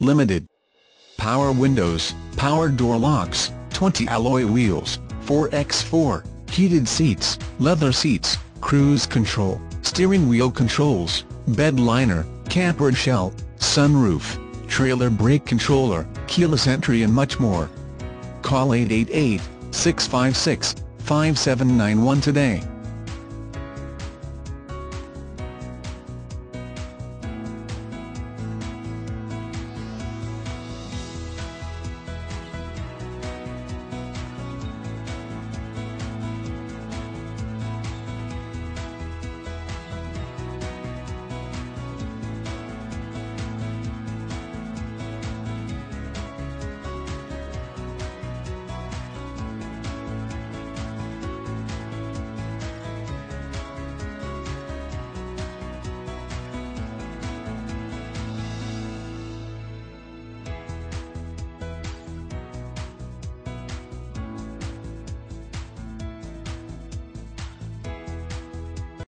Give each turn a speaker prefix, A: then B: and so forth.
A: Limited. Power windows, power door locks, 20 alloy wheels, 4x4, heated seats, leather seats, cruise control, steering wheel controls, bed liner, camper shell, sunroof, trailer brake controller, keyless entry and much more. Call 888-656-5791 today.